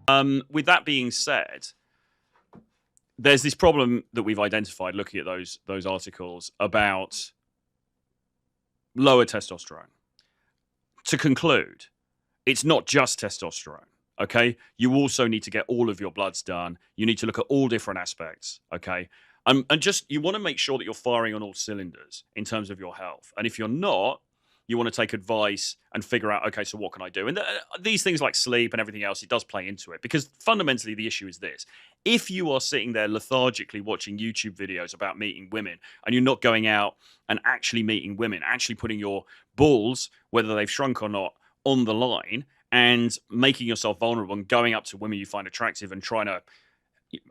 With that being said, there's this problem that we've identified looking at those articles about lower testosterone. To conclude, it's not just testosterone, okay? You also need to get all of your bloods done. You need to look at all different aspects, okay? And just, you want to make sure that you're firing on all cylinders in terms of your health. And if you're not, you want to take advice and figure out, okay, so what can I do? And these things like sleep and everything else, it does play into it. Because fundamentally, the issue is this. If you are sitting there lethargically watching YouTube videos about meeting women and you're not going out and actually meeting women, actually putting your balls, whether they've shrunk or not, on the line and making yourself vulnerable and going up to women you find attractive and trying to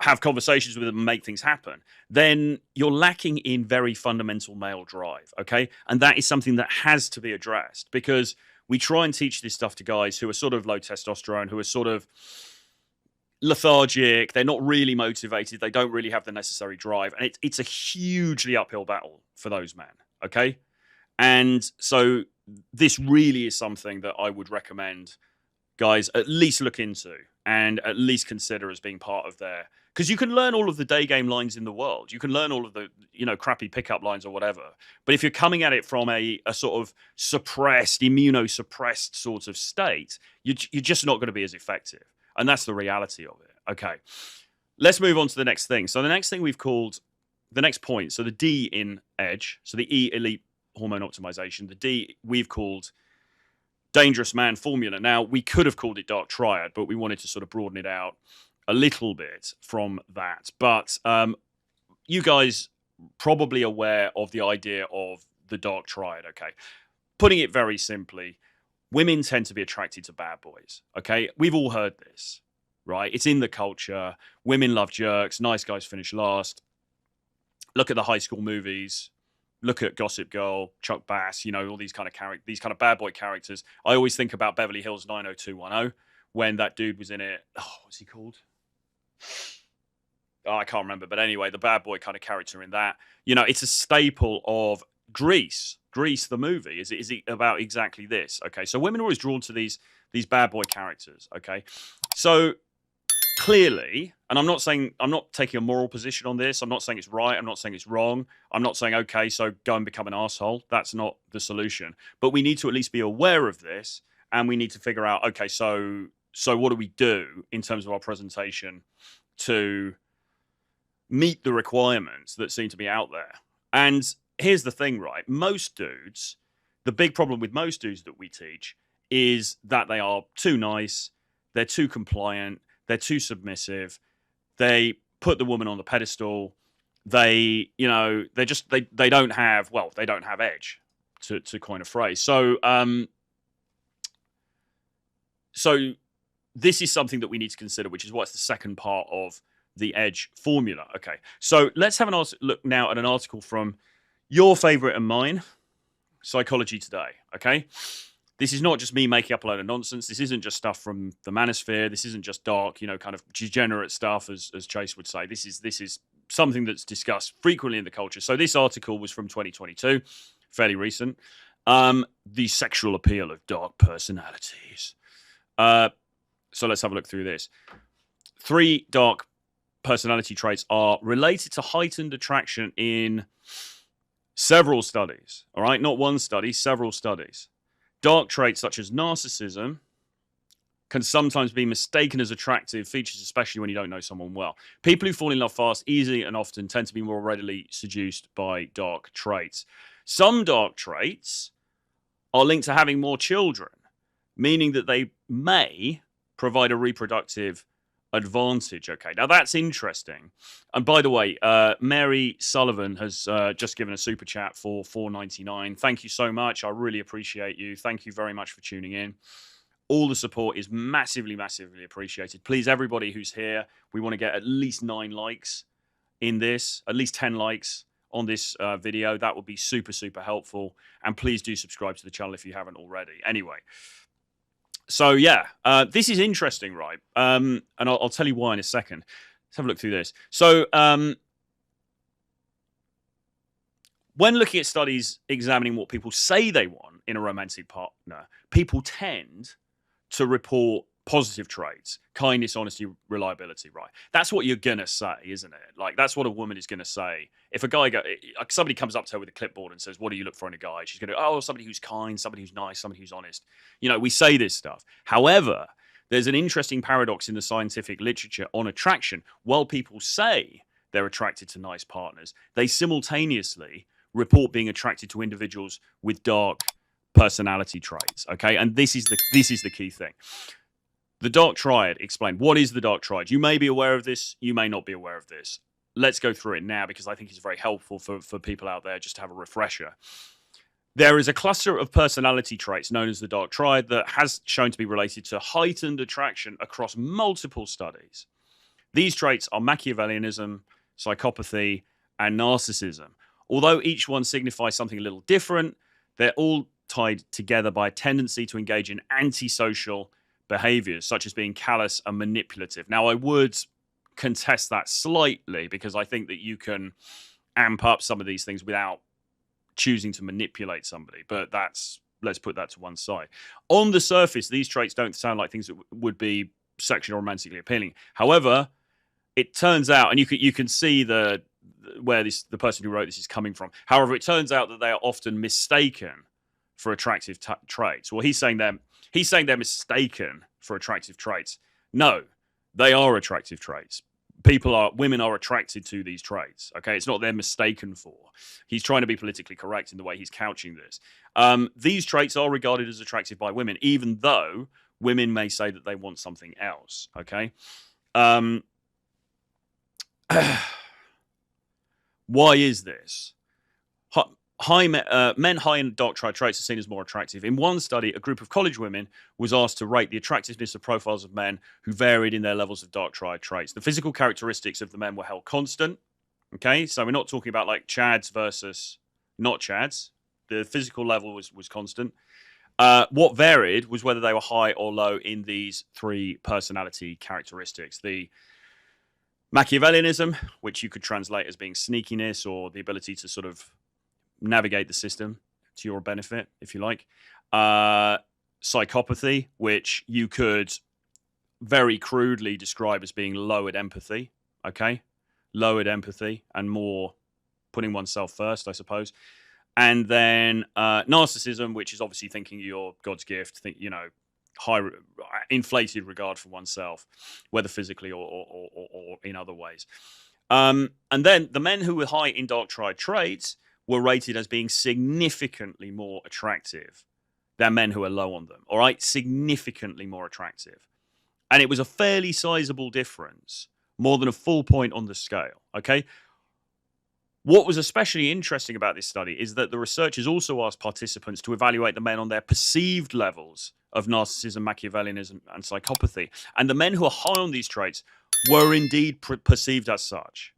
have conversations with them and make things happen, then you're lacking in very fundamental male drive, okay? And that is something that has to be addressed, because we try and teach this stuff to guys who are sort of low testosterone, who are sort of lethargic, they're not really motivated, they don't really have the necessary drive, and it's a hugely uphill battle for those men, okay? And so this really is something that I would recommend guys at least look into and at least consider as being part of their, because you can learn all of the day game lines in the world. You can learn all of the, crappy pickup lines or whatever. But if you're coming at it from a sort of suppressed, immunosuppressed sort of state, you're just not going to be as effective. And that's the reality of it. Okay. Let's move on to the next thing. So the next thing we've called, the next point, so the D in EDGE, so the E, elite hormone optimization, the D we've called dangerous man formula. Now, we could have called it dark triad, but we wanted to sort of broaden it out a little bit from that. But you guys probably aware of the idea of the dark triad, okay? Putting it very simply, women tend to be attracted to bad boys, okay? We've all heard this, right? It's in the culture. Women love jerks. Nice guys finish last. Look at the high school movies. Look at Gossip Girl, Chuck Bass, all these kind of bad boy characters. I always think about Beverly Hills 90210 when that dude was in it. Oh, what's he called? Oh, I can't remember. But anyway, the bad boy kind of character in that. It's a staple of Grease. Grease, the movie, is it about exactly this? Okay, so women are always drawn to these bad boy characters. Okay, so clearly, and I'm not taking a moral position on this. I'm not saying it's right. I'm not saying it's wrong. I'm not saying, okay, so go and become an asshole. That's not the solution. But we need to at least be aware of this, and we need to figure out, okay, so what do we do in terms of our presentation to meet the requirements that seem to be out there? And here's the thing, right? Most dudes, the big problem with most dudes that we teach is that they are too nice, they're too compliant, they're too submissive. They put the woman on the pedestal. They don't have edge, to coin a phrase. So this is something that we need to consider, which is what's the second part of the EDGE formula. Okay, so let's have look now at an article from your favorite and mine, Psychology Today. Okay. This is not just me making up a load of nonsense. This isn't just stuff from the manosphere. This isn't just dark, kind of degenerate stuff, as Chase would say. This is something that's discussed frequently in the culture. So this article was from 2022, fairly recent. The sexual appeal of dark personalities. So let's have a look through this. 3 dark personality traits are related to heightened attraction in several studies. All right, not one study, several studies. Dark traits such as narcissism can sometimes be mistaken as attractive features, especially when you don't know someone well. People who fall in love fast, easily, and often tend to be more readily seduced by dark traits. Some dark traits are linked to having more children, meaning that they may provide a reproductive advantage. Okay, now that's interesting. And by the way, Mary Sullivan has just given a super chat for $4.99. Thank you so much. I really appreciate you. Thank you very much for tuning in. All the support is massively, massively appreciated. Please, everybody who's here, we want to get at least 9 likes in this, at least 10 likes on this video. That would be super, super helpful. And please do subscribe to the channel if you haven't already. Anyway, so yeah, this is interesting, right? And I'll tell you why in a second. Let's have a look through this. So when looking at studies examining what people say they want in a romantic partner, people tend to report positive traits, kindness, honesty, reliability, right? That's what you're going to say, isn't it? Like, that's what a woman is going to say. If a guy, like somebody comes up to her with a clipboard and says, what do you look for in a guy? She's going to, oh, somebody who's kind, somebody who's nice, somebody who's honest. You know, we say this stuff. However, there's an interesting paradox in the scientific literature on attraction. While people say they're attracted to nice partners, they simultaneously report being attracted to individuals with dark personality traits. Okay, and this is the key thing. The dark triad. Explain, what is the dark triad? You may be aware of this, you may not be aware of this. Let's go through it now because I think it's very helpful for people out there just to have a refresher. There is a cluster of personality traits known as the dark triad that has shown to be related to heightened attraction across multiple studies. These traits are Machiavellianism, psychopathy, and narcissism. Although each one signifies something a little different, they're all tied together by a tendency to engage in antisocial behaviors, such as being callous and manipulative. Now, I would contest that slightly because I think that you can amp up some of these things without choosing to manipulate somebody, but let's put that to one side. On the surface, these traits don't sound like things that would be sexually or romantically appealing. However, it turns out, and you can see where the person who wrote this is coming from. However, it turns out that they are often mistaken for attractive traits. Well, he's saying they're mistaken for attractive traits. No, they are attractive traits. Women are attracted to these traits. Okay, it's not they're mistaken for. He's trying to be politically correct in the way he's couching this. These traits are regarded as attractive by women, even though women may say that they want something else. Okay. Why is this? Men high in dark triad traits are seen as more attractive. In one study, a group of college women was asked to rate the attractiveness of profiles of men who varied in their levels of dark triad traits. The physical characteristics of the men were held constant. Okay, so we're not talking about like Chads versus not Chads. The physical level was constant. What varied was whether they were high or low in these three personality characteristics. The Machiavellianism, which you could translate as being sneakiness or the ability to sort of navigate the system to your benefit, if you like. Psychopathy, which you could very crudely describe as being lowered empathy. Okay, lowered empathy and more putting oneself first, I suppose. And then narcissism, which is obviously thinking you're God's gift, high inflated regard for oneself, whether physically or in other ways. And then the men who were high in dark triad traits were rated as being significantly more attractive than men who are low on them. All right, significantly more attractive. And it was a fairly sizable difference, more than a full point on the scale. Okay. What was especially interesting about this study is that the researchers also asked participants to evaluate the men on their perceived levels of narcissism, Machiavellianism, and psychopathy. And the men who are high on these traits were indeed perceived as such.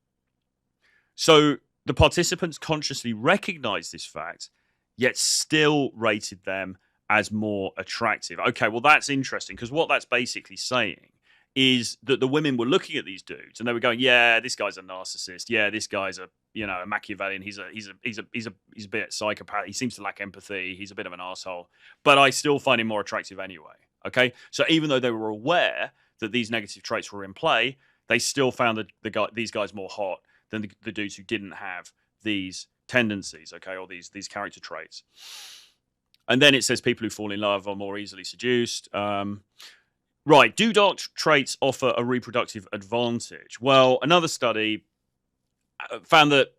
So the participants consciously recognized this fact, yet still rated them as more attractive. Okay, well, that's interesting because what that's basically saying is that the women were looking at these dudes and they were going, yeah, this guy's a narcissist. Yeah, this guy's a Machiavellian. He's a bit psychopath. He seems to lack empathy. He's a bit of an asshole, but I still find him more attractive anyway. Okay, so even though they were aware that these negative traits were in play, they still found these guys more hot than the dudes who didn't have these tendencies, okay, or these character traits. And then it says people who fall in love are more easily seduced. Right, do dark traits offer a reproductive advantage? Well, another study found that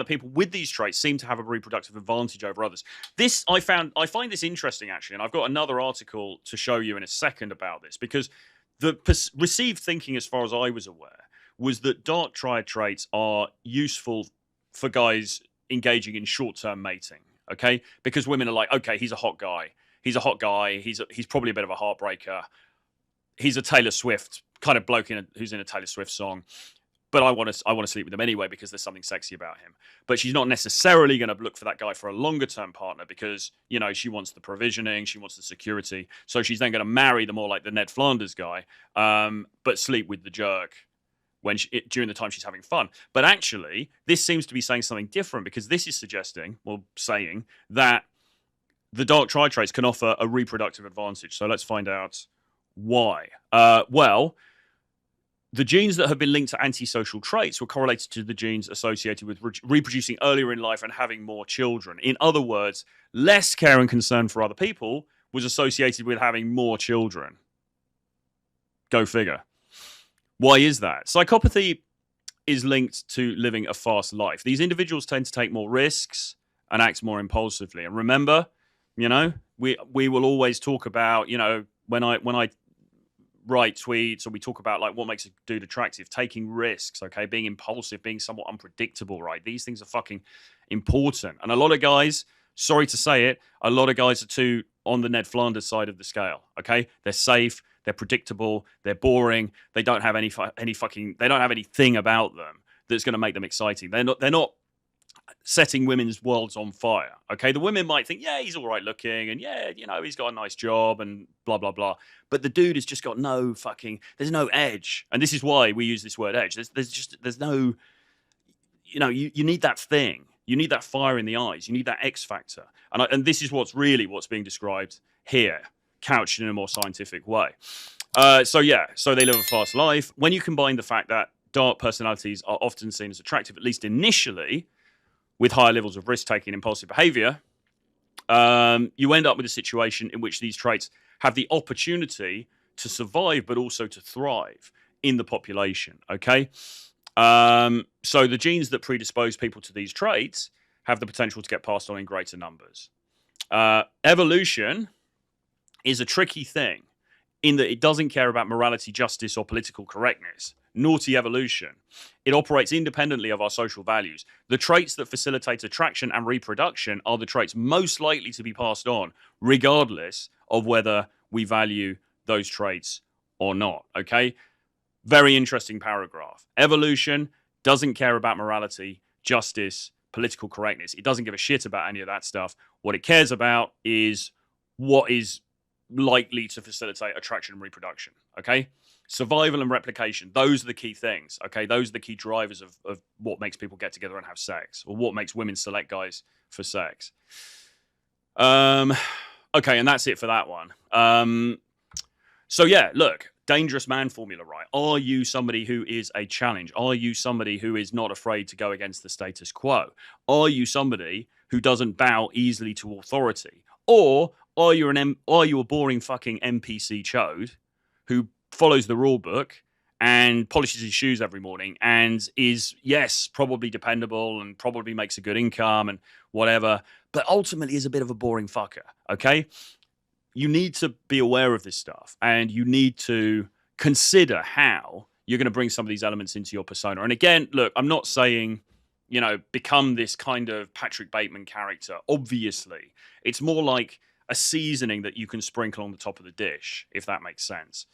people with these traits seem to have a reproductive advantage over others. I find this interesting actually, and I've got another article to show you in a second about this because the received thinking, as far as I was aware, was that dark triad traits are useful for guys engaging in short-term mating, okay? Because women are like, okay, he's a hot guy. He's a hot guy. He's probably a bit of a heartbreaker. He's a Taylor Swift kind of bloke who's in a Taylor Swift song. But I want to sleep with him anyway because there's something sexy about him. But she's not necessarily going to look for that guy for a longer-term partner because, she wants the provisioning, she wants the security. So she's then going to marry the more like the Ned Flanders guy, but sleep with the jerk during the time she's having fun. But actually, this seems to be saying something different because this is saying that the dark triad traits can offer a reproductive advantage. So let's find out why. Well, the genes that have been linked to antisocial traits were correlated to the genes associated with reproducing earlier in life and having more children. In other words, less care and concern for other people was associated with having more children. Go figure. Why is that? Psychopathy is linked to living a fast life. These individuals tend to take more risks and act more impulsively. And remember, you know, we will always talk about, you know, when I write tweets or we talk about like what makes a dude attractive, taking risks, okay, being impulsive, being somewhat unpredictable, right? These things are fucking important. And a lot of guys, sorry to say it, a lot of guys are too on the Ned Flanders side of the scale, okay? They're safe, they're predictable, they're boring, they don't have they don't have anything about them that's going to make them exciting. They're not setting women's worlds on fire, okay? The women might think, yeah, he's all right looking, and yeah, you know, he's got a nice job, and blah, blah, blah. But the dude has just got there's no edge. And this is why we use this word edge. There's no, you know, you need that thing. You need that fire in the eyes. You need that X factor. And this is what's being described here, couched in a more scientific way. So they live a fast life. When you combine the fact that dark personalities are often seen as attractive, at least initially, with higher levels of risk-taking and impulsive behavior, you end up with a situation in which these traits have the opportunity to survive, but also to thrive in the population, okay? So the genes that predispose people to these traits have the potential to get passed on in greater numbers. Evolution is a tricky thing in that it doesn't care about morality, justice, or political correctness. Naughty evolution. It operates independently of our social values. The traits that facilitate attraction and reproduction are the traits most likely to be passed on, regardless of whether we value those traits or not, okay? Very interesting paragraph. Evolution doesn't care about morality, justice, political correctness. It doesn't give a shit about any of that stuff. What it cares about is what is likely to facilitate attraction and reproduction, okay? Survival and replication, those are the key things, okay? Those are the key drivers of what makes people get together and have sex, or what makes women select guys for sex. Okay, and that's it for that one. So yeah, look, dangerous man formula, right? Are you somebody who is a challenge? Are you somebody who is not afraid to go against the status quo? Are you somebody who doesn't bow easily to authority? Or are you a boring fucking NPC chode who follows the rule book and polishes his shoes every morning and is, yes, probably dependable and probably makes a good income and whatever, but ultimately is a bit of a boring fucker, okay? You need to be aware of this stuff, and you need to consider how you're going to bring some of these elements into your persona. And again, look, I'm not saying, you know, become this kind of Patrick Bateman character. Obviously, it's more like a seasoning that you can sprinkle on the top of the dish, if that makes sense.